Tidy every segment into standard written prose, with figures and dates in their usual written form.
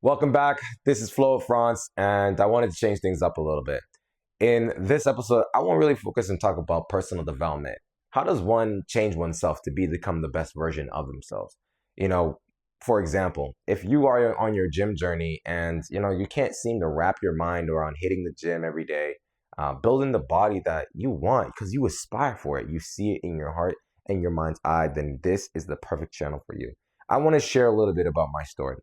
Welcome back. This is Frantz, and I wanted to change things up a little bit. In this episode, I want to really focus and talk about personal development. How does one change oneself to become the best version of themselves? You know, for example, if you are on your gym journey and you can't seem to wrap your mind around hitting the gym every day, building the body that you want because you aspire for it, you see it in your heart and your mind's eye, then this is the perfect channel for you. I want to share a little bit about my story.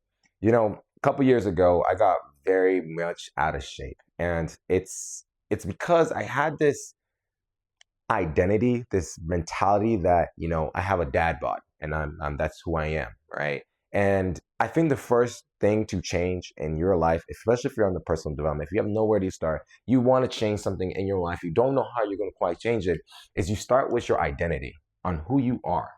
A couple years ago, I got very much out of shape, and it's because I had this identity, this mentality that I have a dad bod, and I'm that's who I am, right? And I think the first thing to change in your life, especially if you're on the personal development, if you have nowhere to start, you want to change something in your life, you don't know how you're going to quite change it, is you start with your identity on who you are.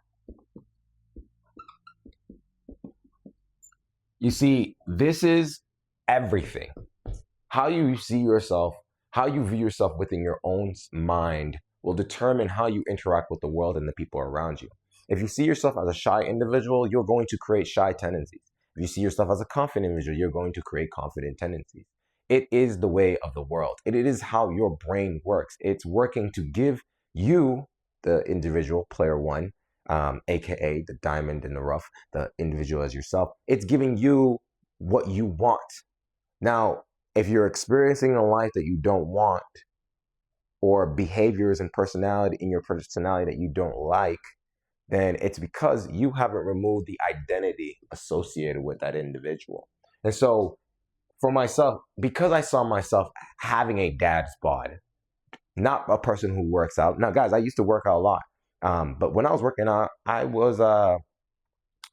You see, this is everything. How you see yourself, how you view yourself within your own mind will determine how you interact with the world and the people around you. If you see yourself as a shy individual, you're going to create shy tendencies. If you see yourself as a confident individual, you're going to create confident tendencies. It is the way of the world. It is how your brain works. It's working to give you, the individual, player one, aka the diamond in the rough, the individual as yourself. It's giving you what you want. Now, if you're experiencing a life that you don't want, or behaviors and personality in your personality that you don't like, then it's because you haven't removed the identity associated with that individual. And so for myself, because I saw myself having a dad's bod, not a person who works out. Now, guys, I used to work out a lot. But when I was working out, I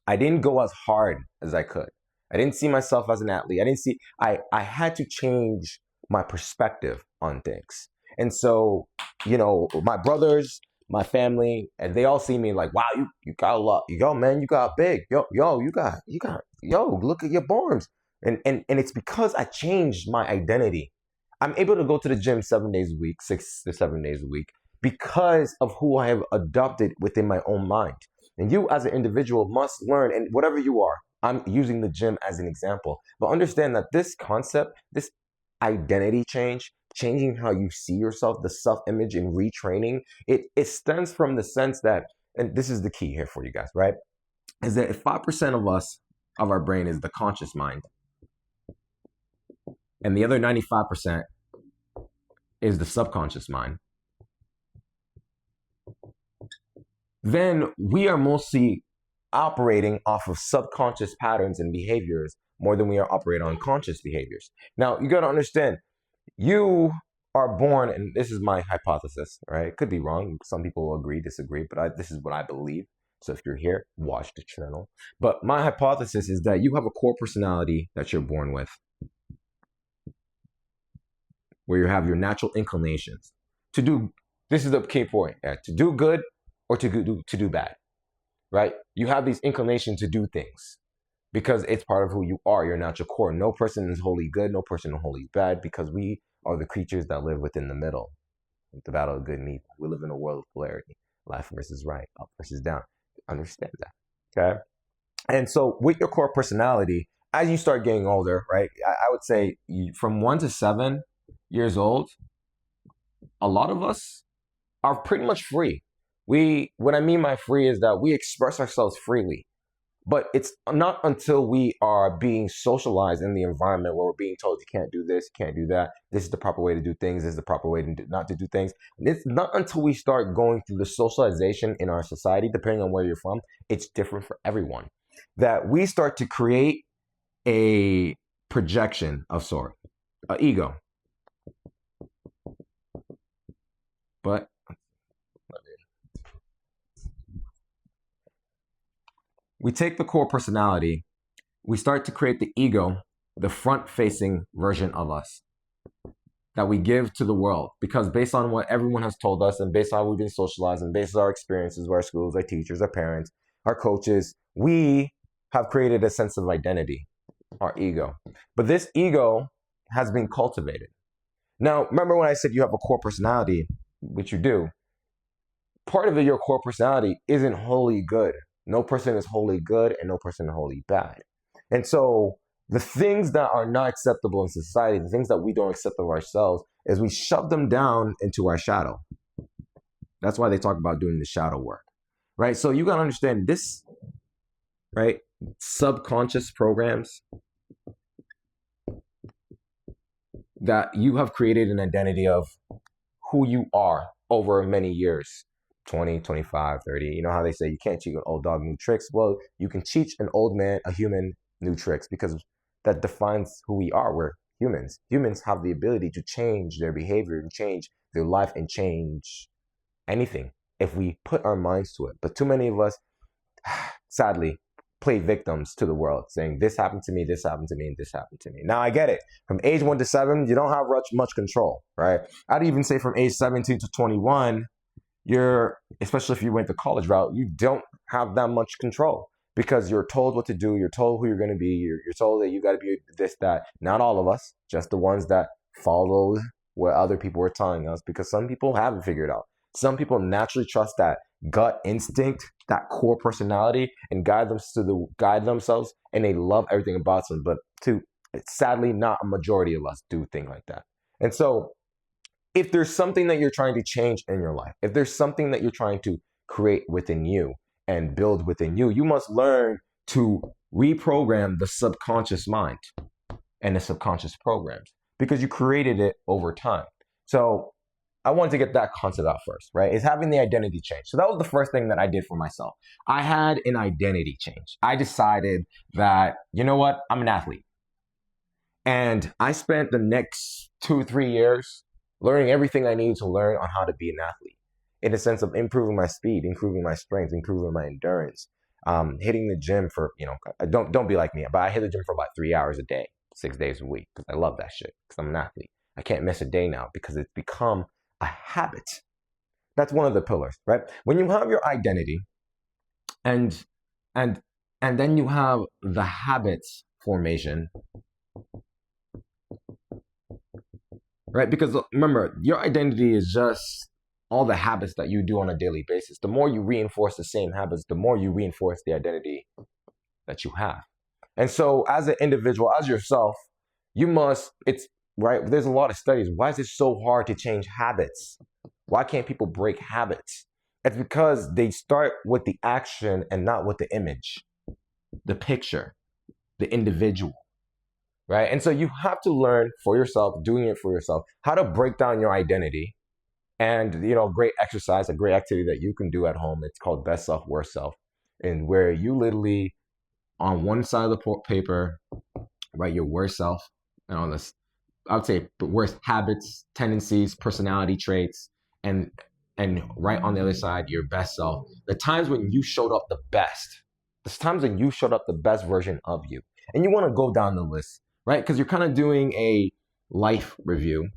didn't go as hard as I could. I didn't see myself as an athlete. I had to change my perspective on things. And so, my brothers, my family, and they all see me like, wow, you got a lot. Yo, man, you got big. Yo, look at your arms. And it's because I changed my identity. I'm able to go to the gym 7 days a week, 6 to 7 days a week, because of who I have adopted within my own mind. And you as an individual must learn, and whatever you are, I'm using the gym as an example, but understand that this concept, this identity change, changing how you see yourself, the self-image and retraining, it stems from the sense that, and this is the key here for you guys, right? Is that if 5% of our brain is the conscious mind, and the other 95% is the subconscious mind, then we are mostly operating off of subconscious patterns and behaviors more than we are operating on conscious behaviors. Now, you got to understand, you are born, and this is my hypothesis, right? It could be wrong. Some people will agree, disagree, but this is what I believe. So if you're here, watch the channel. But my hypothesis is that you have a core personality that you're born with, where you have your natural inclinations to do. This is the key point: to do good or to do bad, right? You have these inclinations to do things because it's part of who you are, your natural core. No person is wholly good, no person is wholly bad, because we are the creatures that live within the middle, the battle of good and evil. We live in a world of polarity, left versus right, up versus down. Understand that, okay? And so with your core personality, as you start getting older, right, I would say from 1 to 7 years old, a lot of us are pretty much free. What I mean by free is that we express ourselves freely, but it's not until we are being socialized in the environment where we're being told you can't do this, you can't do that, this is the proper way to do things, this is the proper way not to do things. It's not until we start going through the socialization in our society, depending on where you're from, it's different for everyone, that we start to create a projection of sort, an ego. But we take the core personality, we start to create the ego, the front-facing version of us that we give to the world. Because based on what everyone has told us, and based on how we've been socialized, and based on our experiences with our schools, our teachers, our parents, our coaches, we have created a sense of identity, our ego. But this ego has been cultivated. Now, remember when I said you have a core personality, which you do, part of your core personality isn't wholly good. No person is wholly good and no person is wholly bad. And so The things that are not acceptable in society, the things that we don't accept of ourselves, is we shove them down into our shadow. That's why they talk about doing the shadow work, right? So you got to understand this, right? Subconscious programs that you have created an identity of who you are over many years, 20, 25, 30. You know how they say you can't teach an old dog new tricks? Well, you can teach an old man, a human, new tricks, because that defines who we are. We're humans. Humans have the ability to change their behavior and change their life and change anything if we put our minds to it. But too many of us, sadly, play victims to the world, saying this happened to me, this happened to me, and this happened to me. Now I get it. From age 1 to 7, you don't have much control, right? I'd even say from age 17 to 21, you're, especially if you went the college route, you don't have that much control because you're told what to do. You're told who you're going to be. You're told that you got to be this, that. Not all of us, just the ones that followed what other people were telling us, because some people haven't figured out. Some people naturally trust that gut instinct, that core personality, and guide themselves, and they love everything about them. But sadly, not a majority of us do things like that. And so, if there's something that you're trying to change in your life, if there's something that you're trying to create within you and build within you, you must learn to reprogram the subconscious mind and the subconscious programs, because you created it over time. So I wanted to get that concept out first, right? Is having the identity change. So that was the first thing that I did for myself. I had an identity change. I decided that, you know what, I'm an athlete. And I spent the next 2-3 years learning everything I needed to learn on how to be an athlete, in the sense of improving my speed, improving my strength, improving my endurance, hitting the gym for, don't be like me, but I hit the gym for about 3 hours a day, 6 days a week, because I love that shit, because I'm an athlete. I can't miss a day now because it's become a habit. That's one of the pillars, right? When you have your identity and then you have the habits formation, right? Because remember, your identity is just all the habits that you do on a daily basis. The more you reinforce the same habits, the more you reinforce the identity that you have. And so as an individual, as yourself, you must, right? There's a lot of studies. Why is it so hard to change habits? Why can't people break habits? It's because they start with the action and not with the image, the picture, the individual, right? And so you have to learn for yourself, doing it for yourself, how to break down your identity. And, great exercise, a great activity that you can do at home. It's called Best Self, Worst Self, and where you literally, on one side of the paper, write your worst self, and on this, I would say worst habits, tendencies, personality traits, and right on the other side, your best self. The times when you showed up the best. The times when you showed up the best version of you. And you want to go down the list, right? Because you're kind of doing a life review,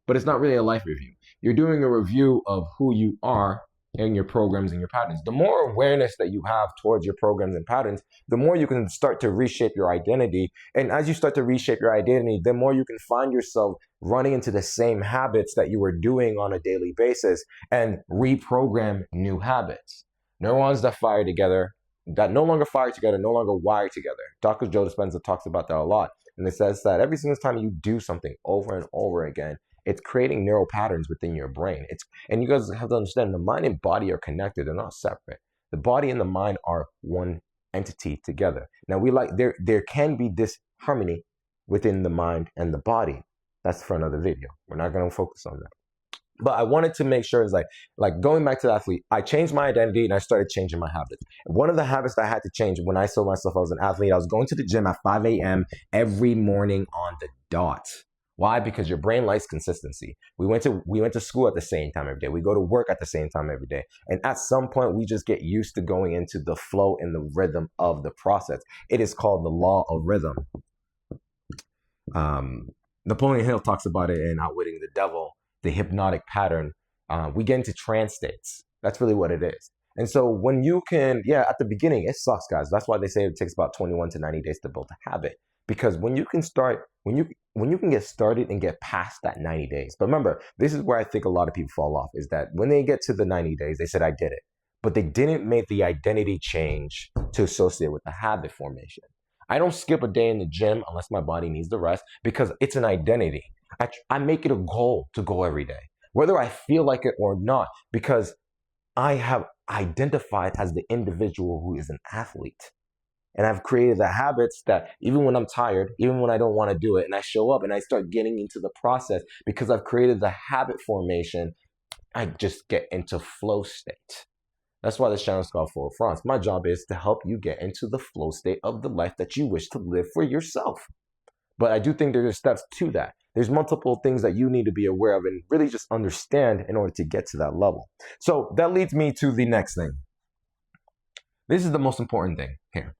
but it's not really a life review. You're doing a review of who you are and your programs and your patterns. The more awareness that you have towards your programs and patterns, the more you can start to reshape your identity. And as you start to reshape your identity, the more you can find yourself running into the same habits that you were doing on a daily basis and reprogram new habits. Neurons that fire together, that no longer fire together, no longer wire together. Dr. Joe Dispenza talks about that a lot. And it says that every single time you do something over and over again, it's creating neural patterns within your brain. And you guys have to understand, the mind and body are connected. They're not separate. The body and the mind are one entity together. Now, there can be disharmony within the mind and the body. That's for another video. We're not going to focus on that. But I wanted to make sure, it's like going back to the athlete, I changed my identity and I started changing my habits. And one of the habits that I had to change when I saw myself as an athlete, I was going to the gym at 5 a.m. every morning on the dot. Why? Because your brain likes consistency. We went to school at the same time every day. We go to work at the same time every day. And at some point, we just get used to going into the flow and the rhythm of the process. It is called the law of rhythm. Napoleon Hill talks about it in Outwitting the Devil, the hypnotic pattern. We get into trance states. That's really what it is. And so when you can, at the beginning, it sucks, guys. That's why they say it takes about 21 to 90 days to build a habit. Because when you can get started and get past that 90 days. But remember, this is where I think a lot of people fall off, is that when they get to the 90 days, they said, I did it. But they didn't make the identity change to associate with the habit formation. I don't skip a day in the gym unless my body needs the rest because it's an identity. I make it a goal to go every day, whether I feel like it or not, because I have identified as the individual who is an athlete. And I've created the habits that even when I'm tired, even when I don't want to do it, and I show up and I start getting into the process because I've created the habit formation, I just get into flow state. That's why this channel is called Full of Frantz. My job is to help you get into the flow state of the life that you wish to live for yourself. But I do think there's steps to that. There's multiple things that you need to be aware of and really just understand in order to get to that level. So that leads me to the next thing. This is the most important thing here.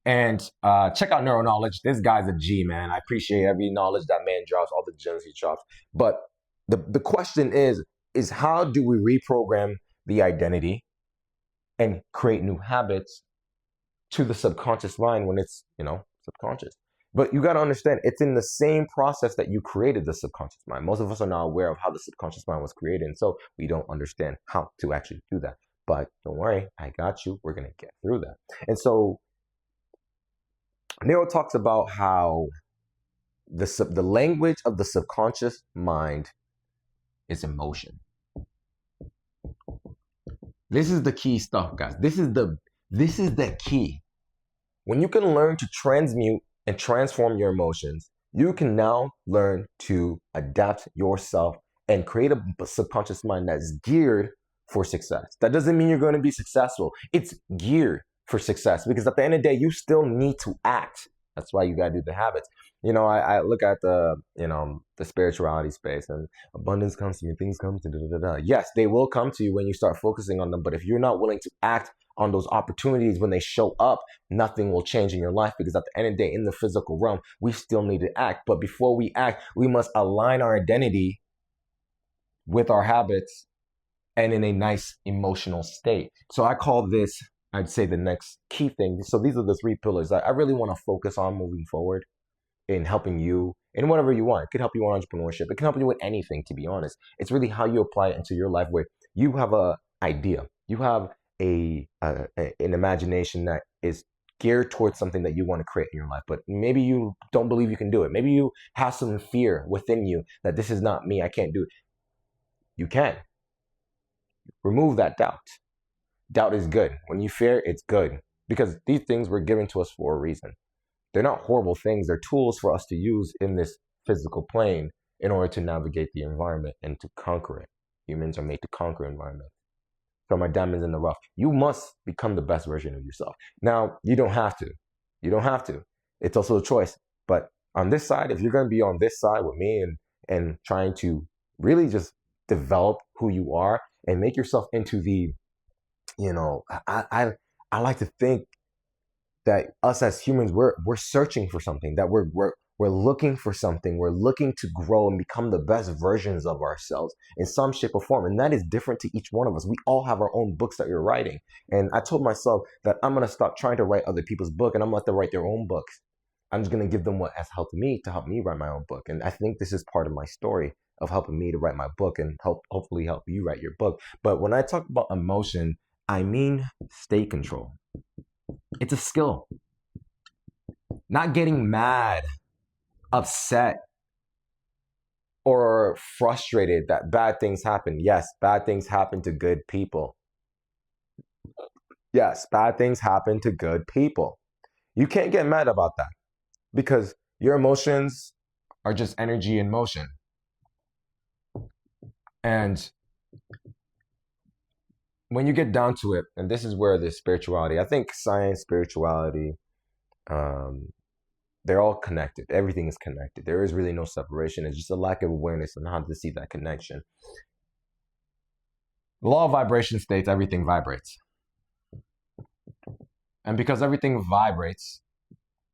And check out Neuro Knowledge. This guy's a G, man. I appreciate every knowledge that man drops, all the gems he drops. But the question is how do we reprogram the identity and create new habits to the subconscious mind when it's, subconscious? But you got to understand, it's in the same process that you created the subconscious mind. Most of us are not aware of how the subconscious mind was created, and so we don't understand how to actually do that. But don't worry, I got you. We're going to get through that. And so Neuro talks about how the language of the subconscious mind is emotion. This is the key stuff, guys. This is the key. When you can learn to transmute and transform your emotions, you can now learn to adapt yourself and create a subconscious mind that's geared for success. That doesn't mean you're going to be successful. It's geared for success, because at the end of the day, you still need to act. That's why you got to do the habits. I look at the spirituality space, and abundance comes to me, things come to me. Yes, they will come to you when you start focusing on them. But if you're not willing to act on those opportunities when they show up, nothing will change in your life, because at the end of the day, in the physical realm, we still need to act. But before we act, we must align our identity with our habits and in a nice emotional state. So I call this, I'd say, the next key thing. So these are the 3 pillars that I really want to focus on moving forward in helping you in whatever you want. It could help you on entrepreneurship. It can help you with anything, to be honest. It's really how you apply it into your life, where you have an idea. You have an imagination that is geared towards something that you want to create in your life, but maybe you don't believe you can do it. Maybe you have some fear within you that this is not me, I can't do it. You can. Remove that doubt. Doubt is good. When you fear, it's good, because these things were given to us for a reason. They're not horrible things. They're tools for us to use in this physical plane in order to navigate the environment and to conquer it. Humans are made to conquer environment. From my diamonds in the rough, you must become the best version of yourself. Now, you don't have to. You don't have to. It's also a choice. But on this side, if you're going to be on this side with me and trying to really just develop who you are and make yourself into the, I like to think that us as humans, we're searching for something, that we're looking for something. We're looking to grow and become the best versions of ourselves in some shape or form. And that is different to each one of us. We all have our own books that we're writing. And I told myself that I'm going to stop trying to write other people's book, and I'm going to let them write their own books. I'm just going to give them what has helped me to help me write my own book. And I think this is part of my story of helping me to write my book and hopefully help you write your book. But when I talk about emotion, I mean state control. It's a skill. Not getting mad, upset, or frustrated that bad things happen. Yes, bad things happen to good people. Yes, bad things happen to good people. You can't get mad about that, because your emotions are just energy in motion. And when you get down to it, and this is where the spirituality, I think science, spirituality, they're all connected. Everything is connected. There is really no separation. It's just a lack of awareness on how to see that connection. The law of vibration states everything vibrates. And because everything vibrates,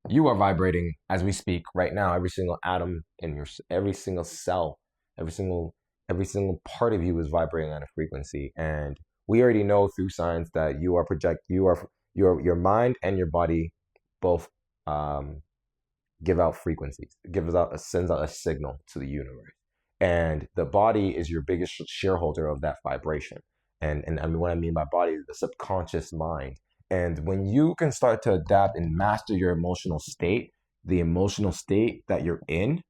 you are vibrating as we speak right now. Every single atom in your, every single cell, every single part of you is vibrating at a frequency. And we already know through science that your mind and your body both give out frequencies. Sends out a signal to the universe. And the body is your biggest shareholder of that vibration. And I mean, what I mean by body is the subconscious mind. And when you can start to adapt and master your emotional state, the emotional state that you're in,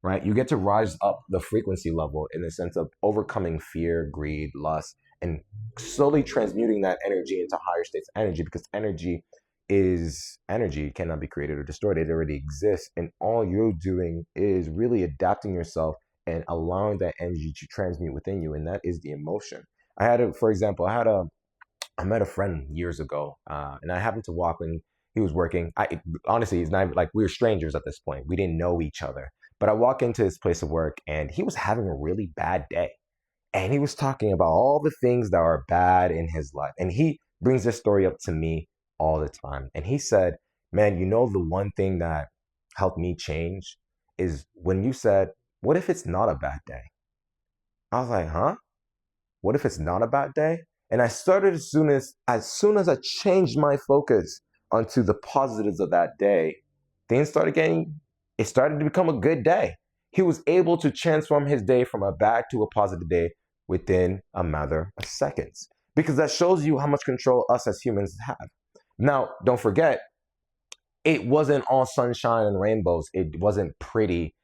right? You get to rise up the frequency level in the sense of overcoming fear, greed, lust, and slowly transmuting that energy into higher states of energy, because energy is energy, cannot be created or destroyed. It already exists. And all you're doing is really adapting yourself and allowing that energy to transmute within you. And that is the emotion. For example, I met a friend years ago, and I happened to walk when he was working. Honestly, it's not like we were strangers at this point. We didn't know each other. But I walk into his place of work, and he was having a really bad day. And he was talking about all the things that are bad in his life. And he brings this story up to me all the time. And he said, man, you know, the one thing that helped me change is when you said, what if it's not a bad day? I was like, huh? What if it's not a bad day? And I started as soon as I changed my focus onto the positives of that day, it started to become a good day. He was able to transform his day from a bad to a positive day within a matter of seconds. Because that shows you how much control us as humans have. Now, don't forget, it wasn't all sunshine and rainbows. It wasn't pretty.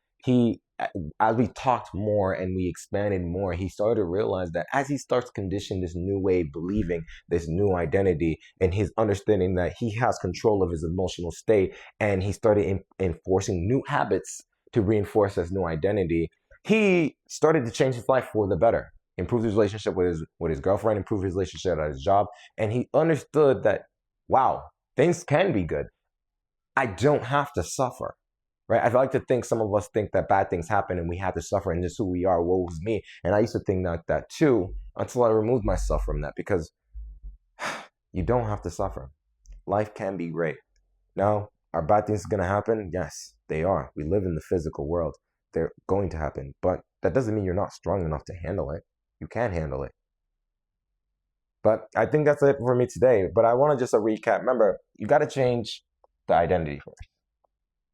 As we talked more and we expanded more, he started to realize that as he starts conditioning this new way of believing, this new identity, and his understanding that he has control of his emotional state, and he started enforcing new habits to reinforce his new identity, he started to change his life for the better, improved his relationship with his girlfriend, improved his relationship at his job, and he understood that, wow, things can be good. I don't have to suffer. Right? I like to think some of us think that bad things happen and we have to suffer and this is who we are, woe is me. And I used to think like that too until I removed myself from that, because you don't have to suffer. Life can be great. Now, are bad things going to happen? Yes, they are. We live in the physical world. They're going to happen. But that doesn't mean you're not strong enough to handle it. You can handle it. But I think that's it for me today. But I want to just recap. Remember, you got to change the identity first.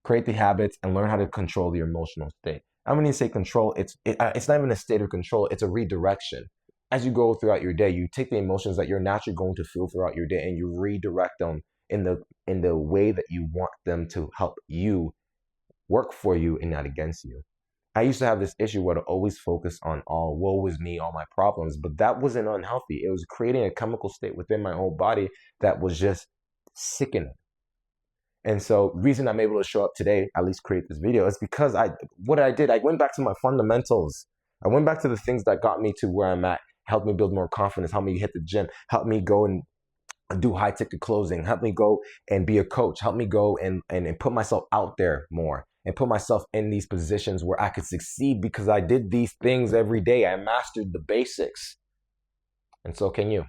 Create the habits and learn how to control your emotional state. And when you say control, it's not even a state of control, it's a redirection. As you go throughout your day, you take the emotions that you're naturally going to feel throughout your day and you redirect them in the way that you want them to help you work for you and not against you. I used to have this issue where I always focus on all woe is me, all my problems, but that wasn't unhealthy. It was creating a chemical state within my whole body that was just sickening. And so the reason I'm able to show up today, at least create this video, is because I went back to my fundamentals. I went back to the things that got me to where I'm at, helped me build more confidence, helped me hit the gym, helped me go and do high ticket closing, helped me go and be a coach, helped me go and put myself out there more and put myself in these positions where I could succeed because I did these things every day. I mastered the basics. And so can you.